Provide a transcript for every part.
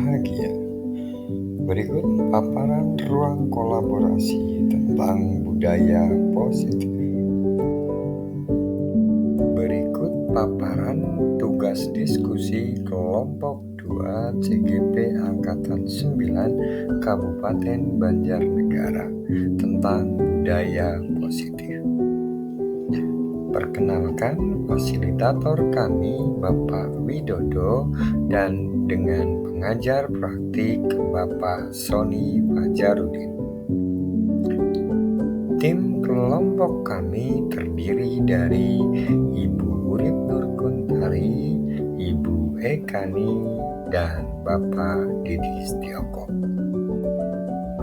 bahagia. Berikut paparan ruang kolaborasi tentang budaya positif. Berikut paparan tugas diskusi kelompok 2 CGP Angkatan 9 Kabupaten Banjarnegara tentang budaya positif. Perkenalkan, fasilitator kami Bapak Widodo dan dengan pengajar praktik Bapak Sony Fajarudin. Tim kelompok kami terdiri dari Ibu Urip Nurkuntari, Ibu Ekani, dan Bapak Didi Setioko.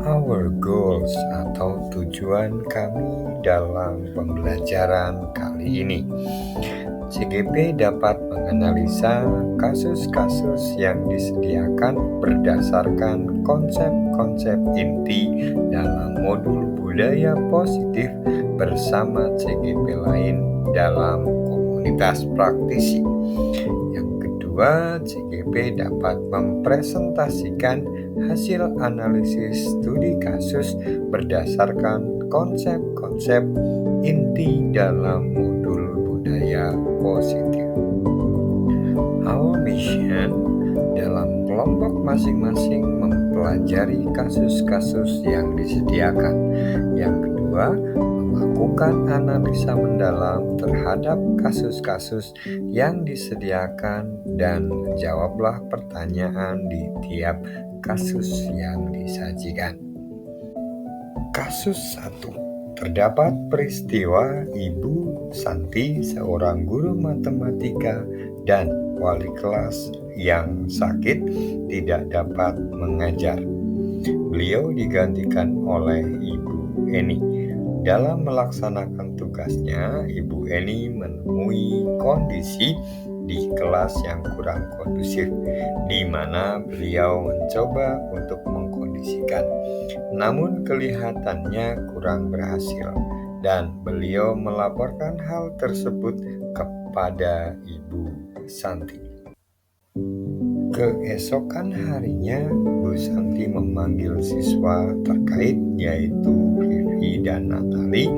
Our goals atau tujuan kami dalam pembelajaran kali ini. CGP dapat menganalisa kasus-kasus yang disediakan berdasarkan konsep-konsep inti dalam modul budaya positif bersama CGP lain dalam komunitas praktisi. Yang kedua, CGP dapat mempresentasikan hasil analisis studi kasus berdasarkan konsep-konsep inti dalam modul budaya positif. Our mission dalam kelompok masing-masing mempelajari kasus-kasus yang disediakan. Yang kedua, melakukan analisa mendalam terhadap kasus-kasus yang disediakan dan jawablah pertanyaan di tiap kasus yang disajikan. Kasus 1. Terdapat peristiwa Ibu Santi, seorang guru matematika dan wali kelas yang sakit tidak dapat mengajar. Beliau digantikan oleh Ibu Eni. Dalam melaksanakan tugasnya, Ibu Eni menemui kondisi di kelas yang kurang kondusif, di mana beliau mencoba untuk mengkondisikan, namun kelihatannya kurang berhasil, dan beliau melaporkan hal tersebut kepada Ibu Santi. Keesokan harinya, Bu Santi memanggil siswa terkait, yaitu Vivi dan Natali,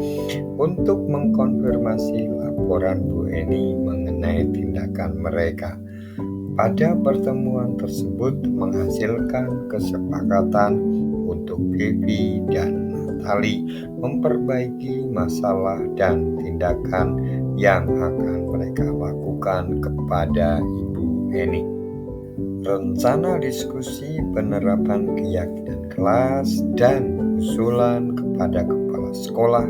untuk mengkonfirmasi laporan Bu Eni mengenai tindakan mereka. Pada pertemuan tersebut menghasilkan kesepakatan untuk Vivi dan Natali memperbaiki masalah dan tindakan yang akan mereka lakukan kepada Ibu Eni. Rencana diskusi penerapan keyakinan kelas dan usulan kepada kepala sekolah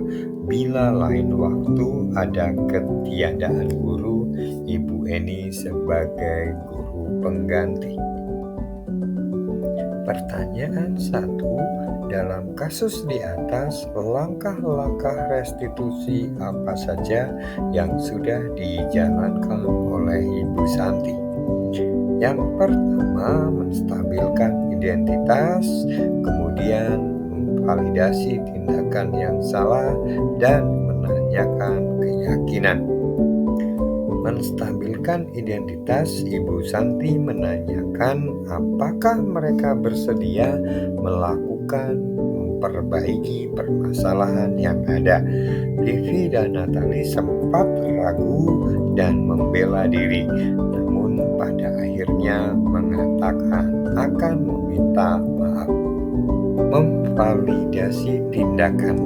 bila lain waktu ada ketiadaan guru, Ibu Eni sebagai guru pengganti. Pertanyaan 1. Dalam kasus di atas, langkah-langkah restitusi apa saja yang sudah dijalankan oleh Ibu Santi? Yang pertama, menstabilkan identitas, kemudian memvalidasi tindakan yang salah, dan menanyakan keyakinan. Menstabilkan identitas, Ibu Santi menanyakan apakah mereka bersedia melakukan memperbaiki permasalahan yang ada. Vivi dan Natali sempat ragu dan membela diri, namun pada akhirnya mengatakan akan meminta maaf. Memvalidasi tindakan,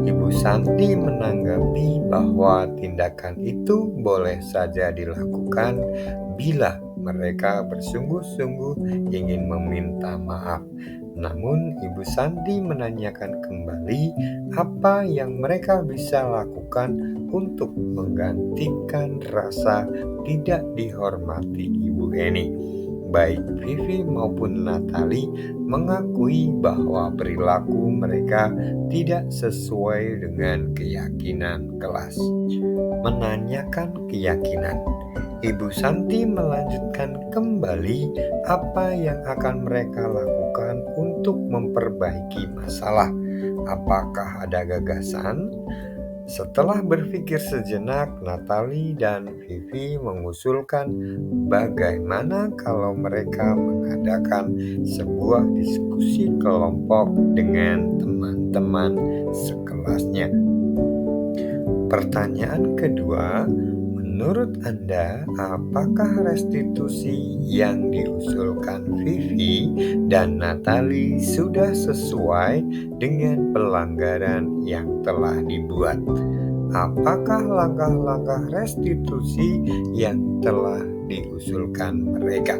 Ibu Santi menanggapi bahwa tindakan itu boleh saja dilakukan bila mereka bersungguh-sungguh ingin meminta maaf. Namun Ibu Santi menanyakan kembali apa yang mereka bisa lakukan untuk menggantikan rasa tidak dihormati Ibu Eni. Baik Vivi maupun Natali mengakui bahwa perilaku mereka tidak sesuai dengan keyakinan kelas. Menanyakan keyakinan, Ibu Santi melanjutkan kembali apa yang akan mereka lakukan untuk memperbaiki masalah. Apakah ada gagasan? Setelah berpikir sejenak, Natalie dan Vivi mengusulkan bagaimana kalau mereka mengadakan sebuah diskusi kelompok dengan teman-teman sekelasnya. Pertanyaan kedua, menurut Anda, apakah restitusi yang diusulkan Vivi dan Natalie sudah sesuai dengan pelanggaran yang telah dibuat? Apakah langkah-langkah restitusi yang telah diusulkan mereka?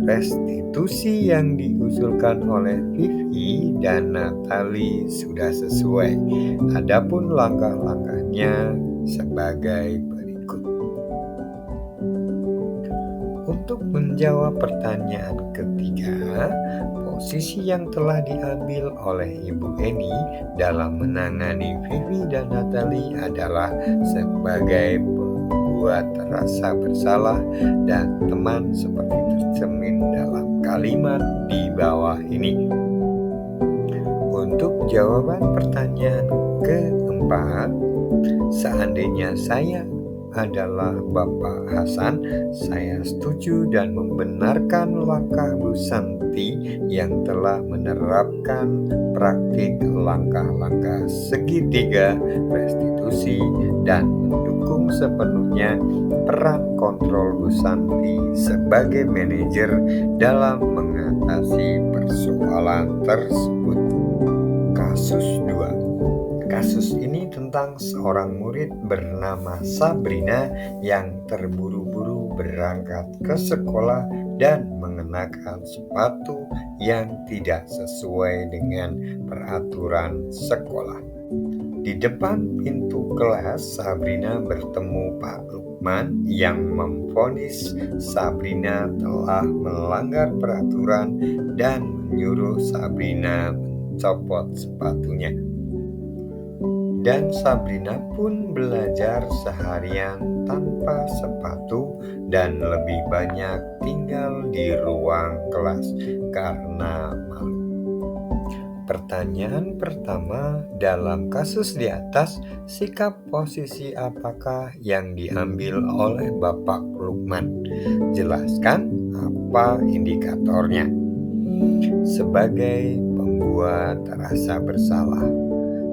Restitusi yang diusulkan oleh Vivi dan Natalie sudah sesuai. Adapun langkah-langkahnya sebagai berikut. Untuk menjawab pertanyaan ketiga, posisi yang telah diambil oleh Ibu Eni dalam menangani Vivi dan Natalie adalah sebagai pembuat rasa bersalah dan teman seperti tercermin dalam kalimat di bawah ini. Untuk jawaban pertanyaan keempat, seandainya saya adalah Bapak Hasan, saya setuju dan membenarkan langkah Bu Santi yang telah menerapkan praktik langkah-langkah segitiga restitusi dan mendukung sepenuhnya peran kontrol Bu Santi sebagai manajer dalam mengatasi persoalan tersebut. Kasus 2. Kasus ini tentang seorang murid bernama Sabrina yang terburu-buru berangkat ke sekolah dan mengenakan sepatu yang tidak sesuai dengan peraturan sekolah. Di depan pintu kelas, Sabrina bertemu Pak Lukman yang memvonis Sabrina telah melanggar peraturan dan menyuruh Sabrina mencopot sepatunya. Dan Sabrina pun belajar seharian tanpa sepatu dan lebih banyak tinggal di ruang kelas karena malu. Pertanyaan pertama, dalam kasus di atas, sikap posisi apakah yang diambil oleh Bapak Lukman? Jelaskan apa indikatornya. Sebagai pembuat rasa bersalah,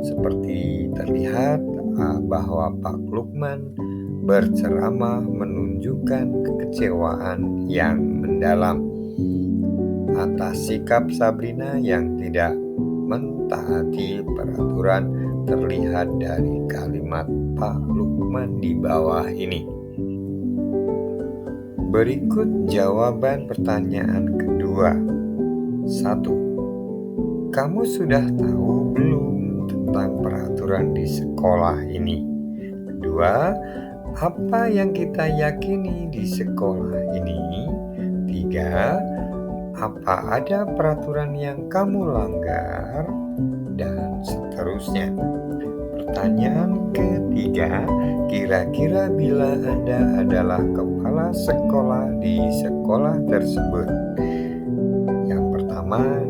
seperti terlihat bahwa Pak Lukman berceramah menunjukkan kekecewaan yang mendalam atas sikap Sabrina yang tidak mentaati peraturan terlihat dari kalimat Pak Lukman di bawah ini. Berikut jawaban pertanyaan kedua. 1. Kamu sudah tahu belum tentang peraturan di sekolah ini? Kedua, apa yang kita yakini di sekolah ini? 3, apa ada peraturan yang kamu langgar? Dan seterusnya. Pertanyaan ketiga, kira-kira bila Anda adalah kepala sekolah di sekolah tersebut,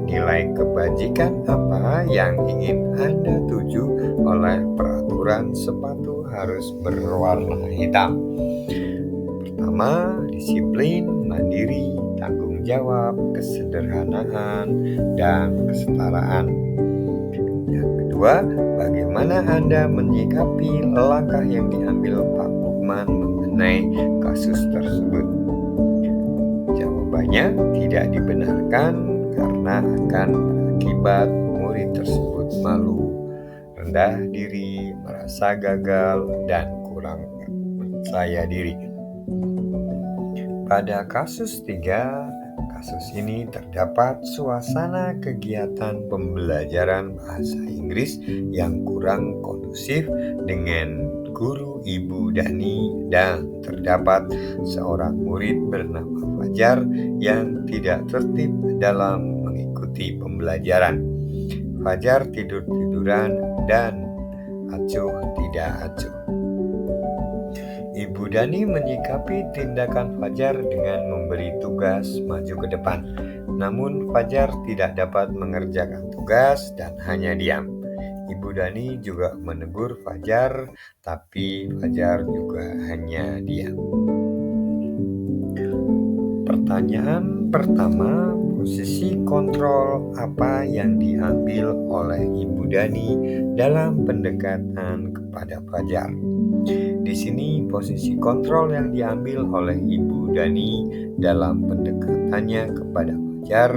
nilai kebajikan apa yang ingin Anda tuju oleh peraturan sepatu harus berwarna hitam? Pertama, disiplin, mandiri, tanggung jawab, kesederhanaan, dan kesetaraan. Yang kedua, bagaimana Anda menyikapi langkah yang diambil Pak Lukman mengenai kasus tersebut? Jawabannya tidak dibenarkan karena akan berakibat murid tersebut malu, rendah diri, merasa gagal, dan kurang percaya diri. Pada kasus 3, kasus ini terdapat suasana kegiatan pembelajaran bahasa Inggris yang kurang kondusif dengan guru Ibu Dani dan terdapat seorang murid bernama Fajar yang tidak tertib dalam mengikuti pembelajaran. Fajar tidur-tiduran dan acuh tidak acuh. Ibu Dani menyikapi tindakan Fajar dengan memberi tugas maju ke depan. Namun Fajar tidak dapat mengerjakan tugas dan hanya diam. Ibu Dani juga menegur Fajar, tapi Fajar juga hanya diam. Pertanyaan pertama, posisi kontrol apa yang diambil oleh Ibu Dani dalam pendekatan kepada Fajar? Di sini posisi kontrol yang diambil oleh Ibu Dani dalam pendekatannya kepada Fajar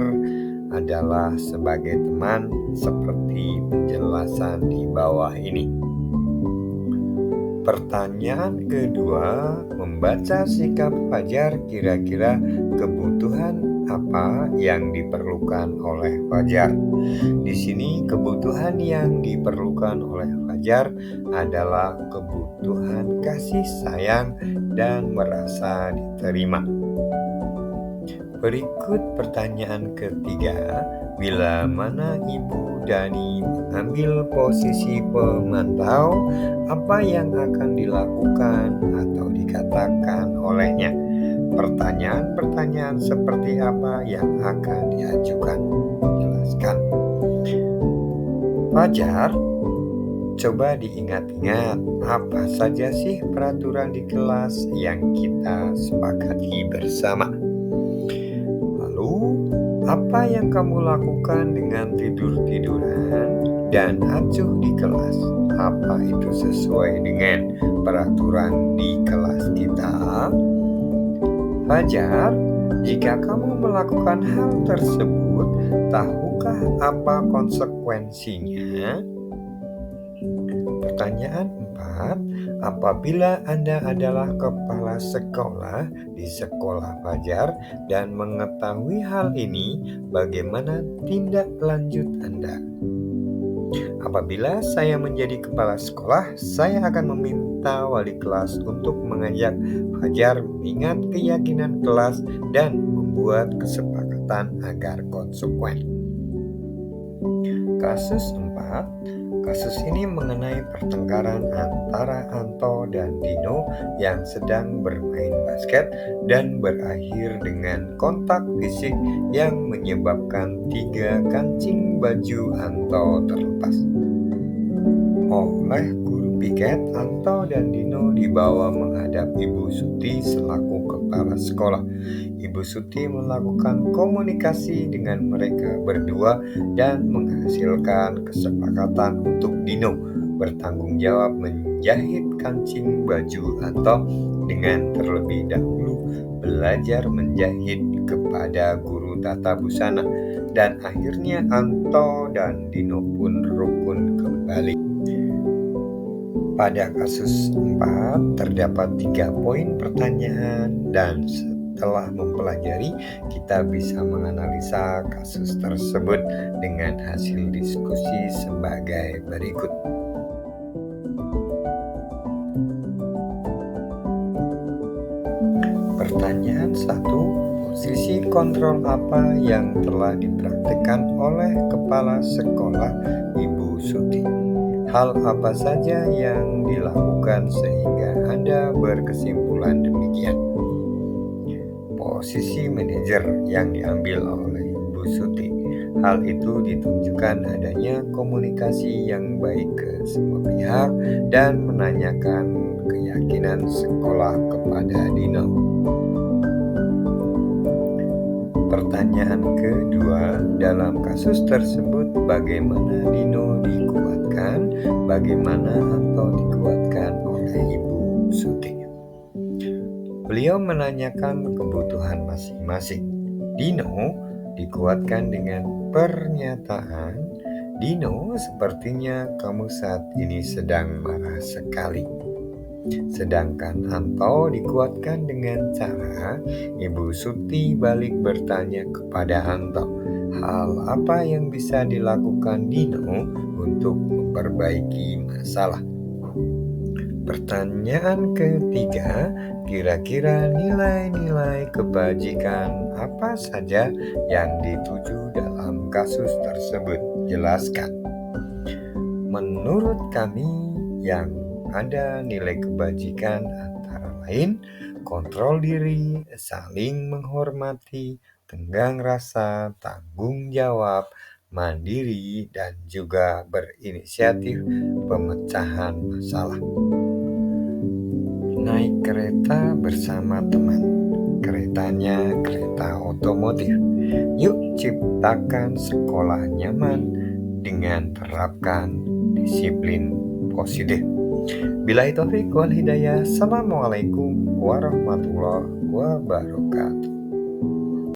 adalah sebagai teman seperti penjelasan di bawah ini. Pertanyaan kedua, membaca sikap Fajar kira-kira kebutuhan apa yang diperlukan oleh Fajar. Di sini kebutuhan yang diperlukan oleh Fajar adalah kebutuhan kasih sayang dan merasa diterima. Berikut pertanyaan ketiga, bila mana Ibu Dani mengambil posisi pemantau, apa yang akan dilakukan atau dikatakan olehnya? Pertanyaan-pertanyaan seperti apa yang akan diajukan? Jelaskan. Fajar, coba diingat-ingat apa saja sih peraturan di kelas yang kita sepakati bersama. Lalu, apa yang kamu lakukan dengan tidur-tiduran dan acuh di kelas? Apa itu sesuai dengan peraturan di kelas kita? Fajar, jika kamu melakukan hal tersebut, tahukah apa konsekuensinya? Pertanyaan 4. Apabila Anda adalah kepala sekolah di sekolah Fajar dan mengetahui hal ini, bagaimana tindak lanjut Anda? Apabila saya menjadi kepala sekolah, saya akan meminta wali kelas untuk mengajak Fajar mengingat keyakinan kelas dan membuat kesepakatan agar konsekuen. Kasus 4. Kasus ini mengenai pertengkaran antara Anto dan Dino yang sedang bermain basket dan berakhir dengan kontak fisik yang menyebabkan 3 kancing baju Anto terlepas. Oleh guru piket, Anto dan Dino dibawa menghadap Ibu Suti selaku kepala sekolah. Ibu Suti melakukan komunikasi dengan mereka berdua dan menghasilkan kesepakatan untuk Dino bertanggung jawab menjahit kancing baju Anto dengan terlebih dahulu belajar menjahit kepada guru tata busana, dan akhirnya Anto dan Dino pun rukun kembali. Pada kasus 4 terdapat 3 poin pertanyaan, dan setelah mempelajari kita bisa menganalisa kasus tersebut dengan hasil diskusi sebagai berikut. Pertanyaan 1. Posisi kontrol apa yang telah dipraktikkan oleh kepala sekolah Ibu Suti? Hal apa saja yang dilakukan sehingga Anda berkesimpulan demikian? Posisi manajer yang diambil oleh Ibu Suti. Hal itu ditunjukkan adanya komunikasi yang baik ke semua pihak dan menanyakan keyakinan sekolah kepada Dino. Pertanyaan kedua, dalam kasus tersebut bagaimana Dino dikuatkan, bagaimana Anto dikuatkan oleh Ibu Suti? Beliau menanyakan kebutuhan masing-masing. Dino dikuatkan dengan pernyataan, "Dino, sepertinya kamu saat ini sedang marah sekali." Sedangkan Anto dikuatkan dengan cara Ibu Suti balik bertanya kepada Anto, hal apa yang bisa dilakukan Dino untuk memperbaiki masalah. Pertanyaan ketiga, kira-kira nilai-nilai kebajikan apa saja yang dituju dalam kasus tersebut? Jelaskan. Menurut kami yang ada nilai kebajikan antara lain kontrol diri, saling menghormati, tenggang rasa, tanggung jawab, mandiri, dan juga berinisiatif pemecahan masalah. Naik kereta bersama teman. Keretanya kereta otomotif. Yuk ciptakan sekolah nyaman dengan terapkan disiplin positif. Billahi taufiq wal hidayah. Assalamualaikum warahmatullahi wabarakatuh.